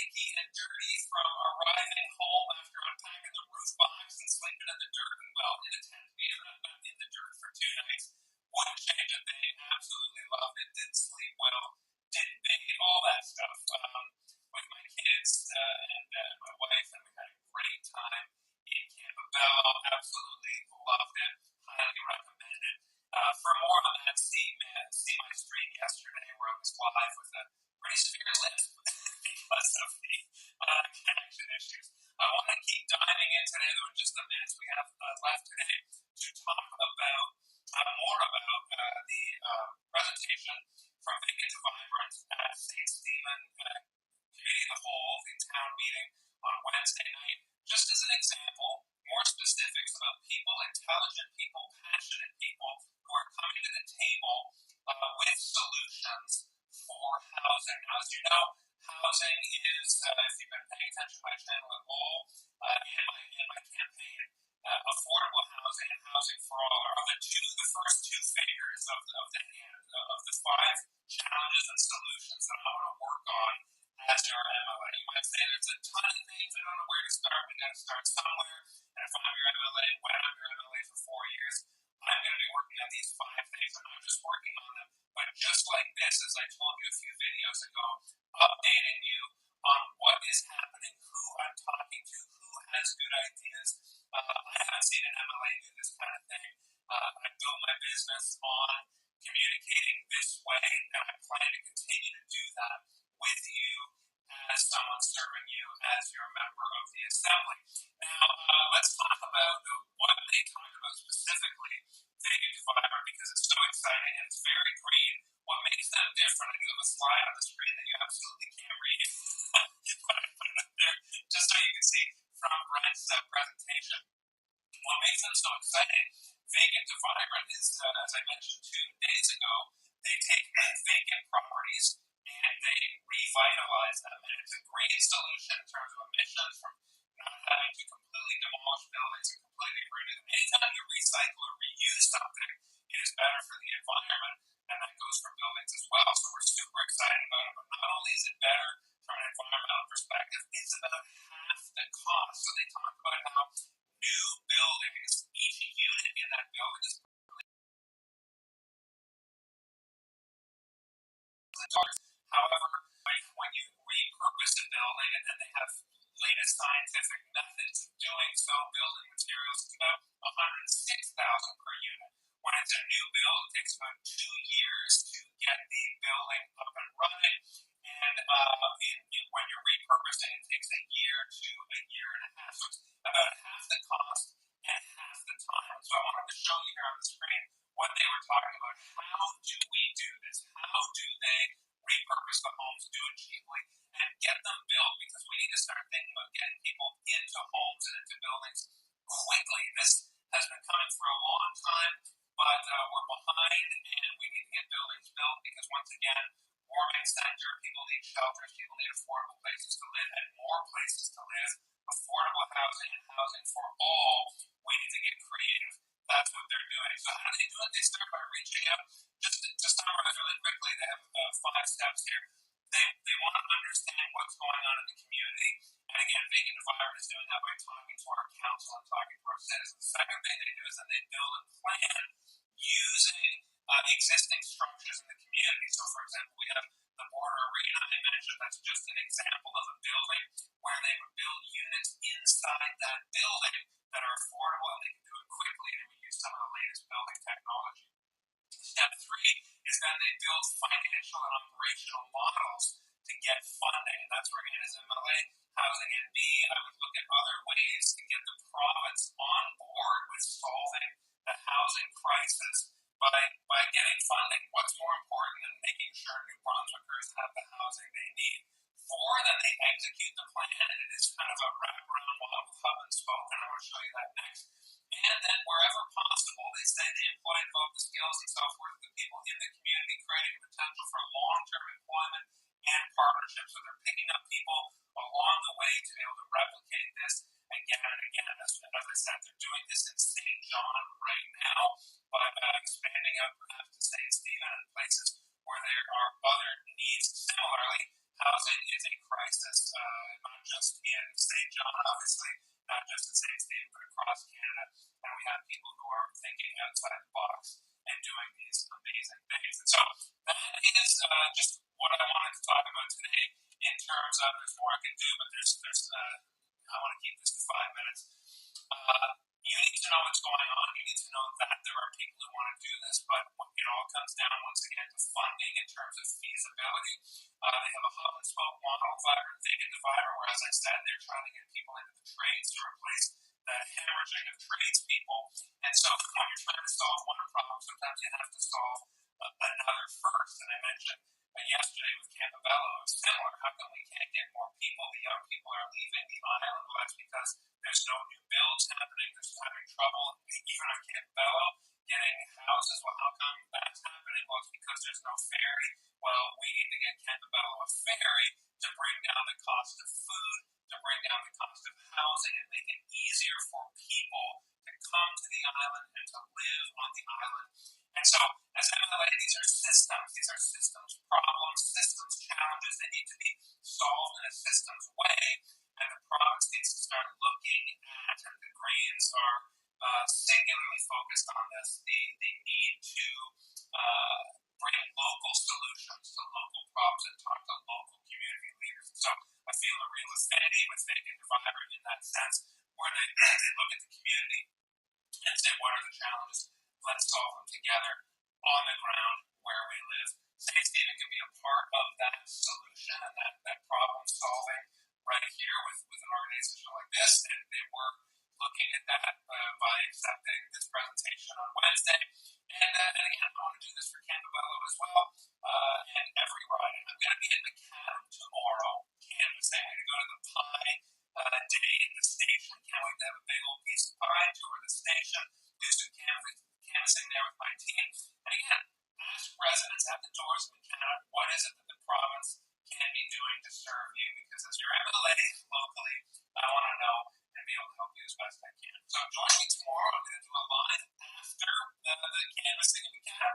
sticky and dirty from arriving home after unpacking the roof box and sleeping in the dirt, and well, in a tent, being in the dirt for 2 nights. Wouldn't change a thing. Absolutely loved it. Didn't sleep well. Didn't bathe. All that stuff. With my kids and my wife, and we had a great time in Campbell. Absolutely loved it. Highly recommend it. For more on that, see my stream yesterday where I was live with a pretty severe lisp because of the connection issues. I want to keep diving in today, though, in just the minutes we have left today, to talk about more about the presentation from Vacant to Vibrant at St. Stephen Committee of the Whole, the town meeting on Wednesday night. Just as an example, more specifics about people, intelligent people, passionate people who are coming to the table with solutions for housing. Now, as you know, housing is, if you've been paying attention to my channel at all, in my campaign, affordable housing and housing for all are the first two fingers of the hand of the 5 challenges and solutions that I want to work on as your MLA. You might say there's a ton of things, I don't know where to start. We got to start somewhere. And if I'm your MLA, when I'm your MLA for 4 years, I'm going to be working on these 5 things. I'm not just working on them, but just like this, as I told you a few videos ago, updating you on what is happening, who I'm talking to, who has good ideas. I haven't seen an MLA do this kind of thing. I built my business on communicating this way, and I plan to continue to do that with you as someone serving you as your member of the assembly. Now, let's talk about what they talked about specifically, Vacant to Vibrant, because it's so exciting and it's very green. What makes them different? I do have a slide on the screen that you absolutely can't read, but I put it up there just so you can see from Brent's presentation. What makes them so exciting, Vacant to Vibrant, is, as I mentioned 2 days ago, they take vacant properties and they revitalize them. And it's a green solution in terms of emissions from not having to completely demolish buildings and completely renew them. Anytime you recycle or reuse something, it is better for the environment, and that goes for buildings as well. So we're super excited about it, but not only is it better from an environmental perspective, it's about half the cost. So they talk about how new buildings, each unit in that building is however, when you repurpose a building, and then they have latest scientific methods of doing so, building materials, it's about $106,000 per unit. When it's a new build, it takes about 2 years to get the building up and running. And when you're repurposing, it takes a year to a year and a half. So it's about half the cost and half the time. So I wanted to show you here on the screen what they were talking about. How do we do this? How do they repurpose the homes, do it cheaply, and get them built? Because we need to start thinking about getting people into homes and into buildings quickly. This has been coming for a long time, but we're behind, and we need to get buildings built because, once again, warming center, people need shelters, people need affordable places to live, and more places to live, affordable housing and housing for all. We need to get creative. That's what they're doing. So how do they do it? They start by reaching out. Just to summarize really quickly, they have 5 steps here. They want to understand what's going on in the community. And again, Vacant to Vibrant is doing that by talking to our council and talking to our citizens. The second thing they do is that they build a plan using existing structures in the community. So, for example, we have the Border Arena I mentioned. That's just an example of a building where they would build units inside that building that are affordable, and they can do it quickly, and we use some of the latest building technology. Step 3 is then they build financial and operational models to get funding, and that's where, again, as MLA, Housing NB, I would look at other ways to get the province on board with solving the housing crisis by getting funding. What's more important than making sure New Brunswickers have the housing they need? 4, then they execute the plan, and it is kind of a wraparound model with hub and spoke, and I will show you that next. And then wherever possible, they say they employ and develop the skills and software of the people in the community, creating potential for long-term employment and partnerships. So they're picking up people along the way to be able to replicate this again and again. As I said, they're doing this in St. John right now, but expanding out perhaps to St. Stephen and places where there are other needs. Similarly, housing is a crisis, not just in St. John, obviously, not just in St. Stephen, but across Canada. And we have people who are thinking outside the box and doing these amazing things. And so that is just what I wanted to talk about today in terms of there's more I can do, but there's I want to keep this to 5 minutes. You need to know what's going on. You need to know that there are people who want to do this, but it all comes down once again to funding in terms of feasibility. They have a hub and spoke model, vacant divider, where, as I said, they're trying to get people into the trades to replace the hemorrhaging of tradespeople. And so when you're trying to solve one problem, sometimes you have to solve another first. And I mentioned yesterday with Campobello, it's similar. How come we can't get more people? The young people are leaving the island. Well, that's because there's no new builds happening. There's having trouble, even on Campobello, getting houses. Well, how come that's happening? Well, it's because there's no ferry. Well, we need to get Campobello a ferry to bring down the cost of food, to bring down the cost of housing, and make it easier for people to come to the island and to live on the island. And so, as MLA, these are systems. These are systems problems, systems challenges. They need to be solved in a systems way. And the province needs to start looking at, and the Greens are singularly focused on this, the need to bring local solutions to local problems and talk to local community leaders. So I feel a real affinity with Vacant Divider in that sense, where they look at the community and say, what are the challenges? Let's solve them together on the ground where we live. St. Stephen can be a part of that solution and that problem solving right here with an organization like this. And they were looking at that by accepting this presentation on Wednesday. And again, I want to do this for Campobello as well, and every ride. I'm going to be in Macadam tomorrow, canvassing. I'm going to go to the pie day at the station. Can't wait to have a big old piece of pie, tour the station, do some canvassing there with my team. And again, ask residents at the doors of Macadam, what is it that the province can be doing to serve you? Because as your MLA locally, I want to know and be able to help you as best I can. So join me tomorrow. I'm going to do a live after the canvassing of Macadam.